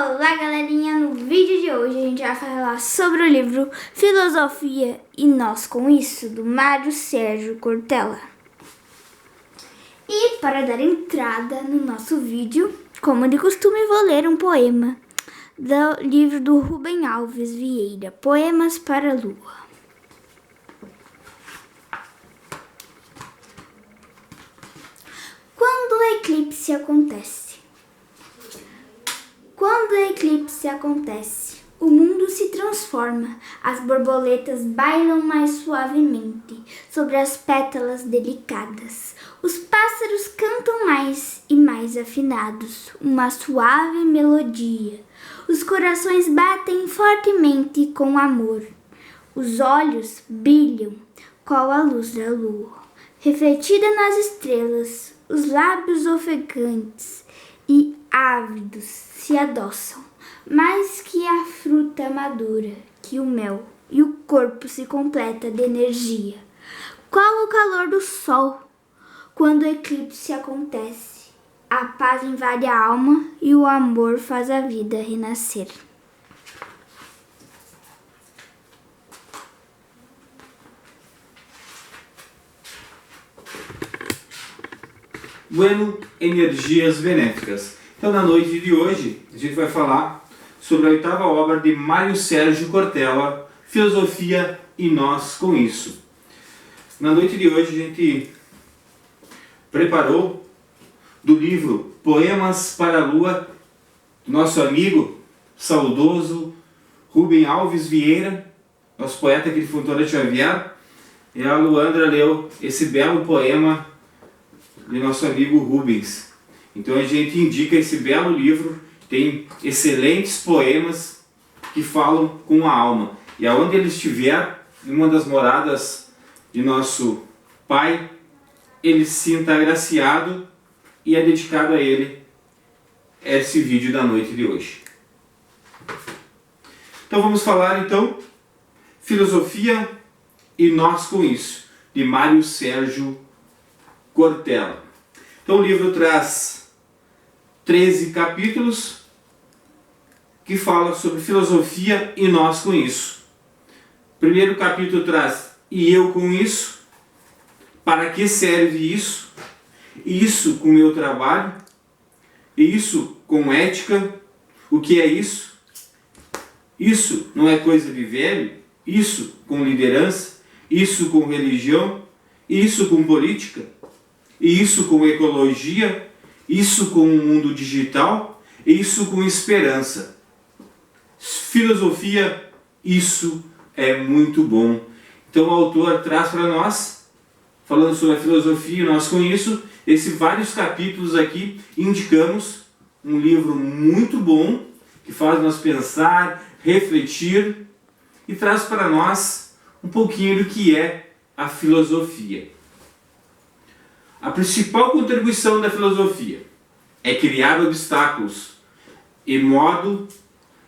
Olá galerinha, no vídeo de hoje a gente vai falar sobre o livro Filosofia e Nós com Isso, do Mário Sérgio Cortella. E para dar entrada no nosso vídeo, como de costume, vou ler um poema do livro do Rubem Alves Vieira, Poemas para a Lua. Quando o eclipse acontece. Quando o eclipse acontece, o mundo se transforma, as borboletas bailam mais suavemente sobre as pétalas delicadas. Os pássaros cantam mais e mais afinados, uma suave melodia. Os corações batem fortemente com amor. Os olhos brilham qual a luz da lua, refletida nas estrelas, os lábios ofegantes e ávidos se adoçam, mais que a fruta madura, que o mel, e o corpo se completa de energia. Qual o calor do sol? Quando o eclipse acontece, a paz invade a alma e o amor faz a vida renascer. Bueno, energias benéficas. Então, na noite de hoje, a gente vai falar sobre a 8ª obra de Mário Sérgio Cortella, Filosofia e Nós com Isso. Na noite de hoje, a gente preparou do livro Poemas para a Lua, do nosso amigo saudoso Rubem Alves Vieira, nosso poeta aqui de Fontoura Xavier, e a Luandra leu esse belo poema de nosso amigo Rubens. Então a gente indica esse belo livro, tem excelentes poemas que falam com a alma. E aonde ele estiver, em uma das moradas de nosso Pai, ele se sinta agraciado, e é dedicado a ele esse vídeo da noite de hoje. Então vamos falar então Filosofia e Nós com Isso, de Mário Sérgio Cortella. Então o livro traz 13 capítulos que falam sobre filosofia e nós com isso. O primeiro capítulo traz e eu com isso, para que serve isso, isso com meu trabalho, isso com ética, o que é isso? Isso não é coisa de velho, isso com liderança, isso com religião, isso com política, isso com ecologia, isso com o mundo digital, isso com esperança. Filosofia, isso é muito bom. Então o autor traz para nós, falando sobre a filosofia e nós com isso, esses vários capítulos aqui, indicamos um livro muito bom, que faz nós pensar, refletir, e traz para nós um pouquinho do que é a filosofia. A principal contribuição da filosofia é criar obstáculos e modo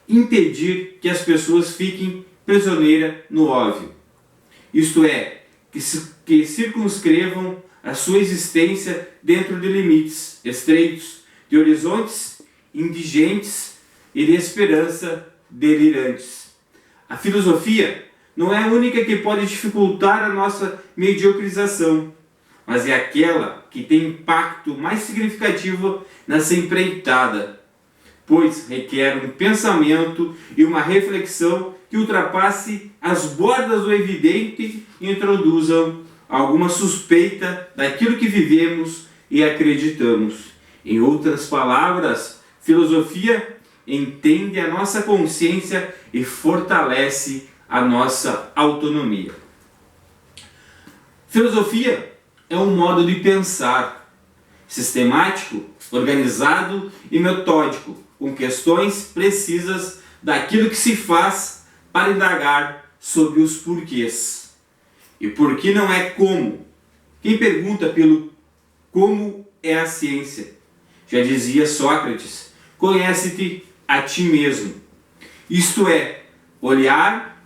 impedir que as pessoas fiquem prisioneiras no óbvio. Isto é, que circunscrevam a sua existência dentro de limites estreitos, de horizontes indigentes e de esperança delirantes. A filosofia não é a única que pode dificultar a nossa mediocrização, mas é aquela que tem impacto mais significativo nessa empreitada, pois requer um pensamento e uma reflexão que ultrapasse as bordas do evidente e introduzam alguma suspeita daquilo que vivemos e acreditamos. Em outras palavras, filosofia entende a nossa consciência e fortalece a nossa autonomia. Filosofia é um modo de pensar sistemático, organizado e metódico, com questões precisas daquilo que se faz para indagar sobre os porquês. E por que não é como? Quem pergunta pelo como é a ciência. Já dizia Sócrates, conhece-te a ti mesmo. Isto é, olhar,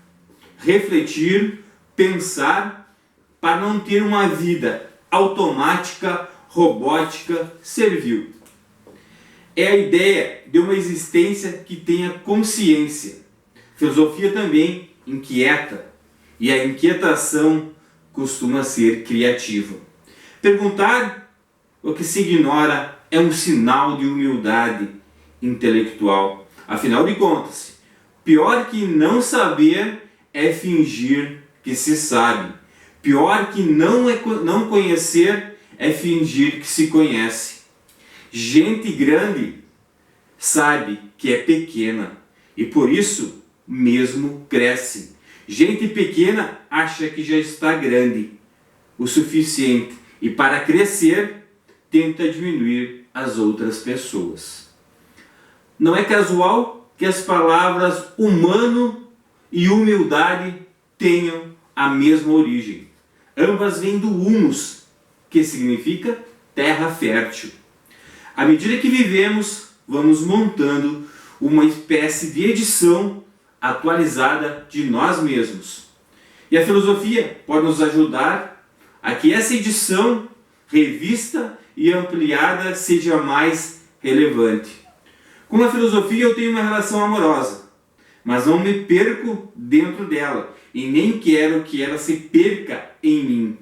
refletir, pensar, para não ter uma vida automática, robótica, servil. é a ideia de uma existência que tenha consciência. Filosofia também inquieta, e a inquietação costuma ser criativa. Perguntar o que se ignora é um sinal de humildade intelectual. Afinal de contas, pior que não saber é fingir que se sabe. Pior que não conhecer é fingir que se conhece. Gente grande sabe que é pequena e por isso mesmo cresce. Gente pequena acha que já está grande o suficiente e para crescer tenta diminuir as outras pessoas. Não é casual que as palavras humano e humildade tenham a mesma origem. Ambas vêm do humus, que significa terra fértil. À medida que vivemos, vamos montando uma espécie de edição atualizada de nós mesmos. E a filosofia pode nos ajudar a que essa edição revista e ampliada seja mais relevante. Com a filosofia eu tenho uma relação amorosa, mas não me perco dentro dela e nem quero que ela se perca em mim.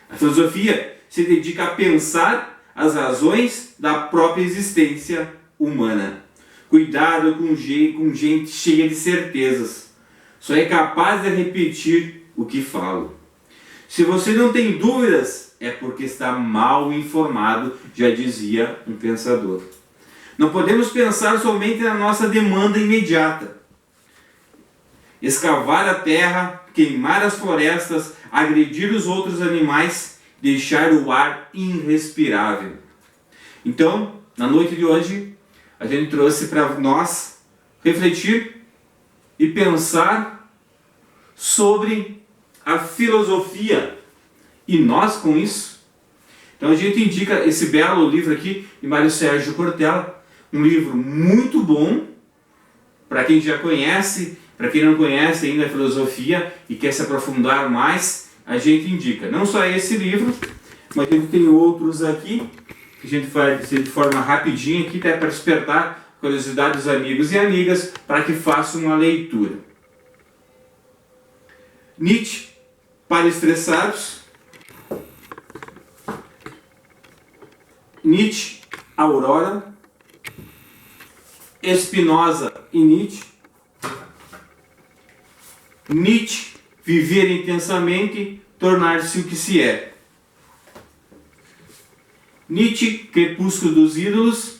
A filosofia se dedica a pensar as razões da própria existência humana. Cuidado com gente cheia de certezas. Só é capaz de repetir o que falo. Se você não tem dúvidas, é porque está mal informado, já dizia um pensador. Não podemos pensar somente na nossa demanda imediata. Escavar a terra, queimar as florestas, agredir os outros animais, deixar o ar irrespirável. Então, na noite de hoje, a gente trouxe para nós refletir e pensar sobre a filosofia e nós com isso. Então a gente indica esse belo livro aqui de Mário Sérgio Cortella, um livro muito bom para quem já conhece, para quem não conhece ainda a filosofia e quer se aprofundar mais, a gente indica. Não só esse livro, mas a gente tem outros aqui que a gente faz de forma rapidinha aqui, até para despertar a curiosidade dos amigos e amigas para que façam uma leitura. Nietzsche para estressados. Nietzsche, Aurora. Spinoza e Nietzsche. Nietzsche, viver intensamente, tornar-se o que se é. Nietzsche, Crepúsculo dos Ídolos.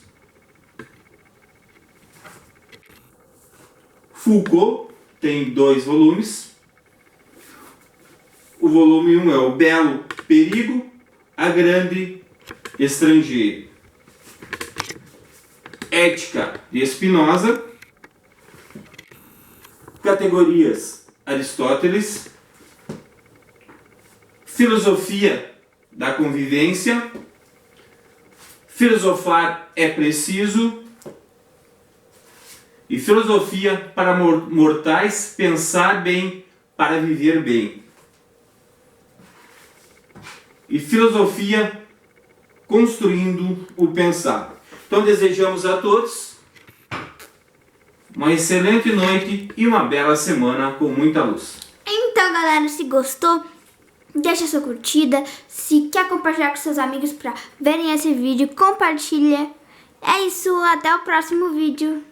Foucault, tem 2 volumes. O volume 1 é O Belo Perigo, A Grande Estrangeiro. Ética de Spinoza. Categorias Aristóteles. Filosofia da Convivência. Filosofar é preciso. E filosofia para mortais, pensar bem para viver bem. E filosofia construindo o pensar. Então desejamos a todos uma excelente noite e uma bela semana com muita luz. Então, galera, se gostou, deixa sua curtida. Se quer compartilhar com seus amigos para verem esse vídeo, compartilha. É isso, até o próximo vídeo.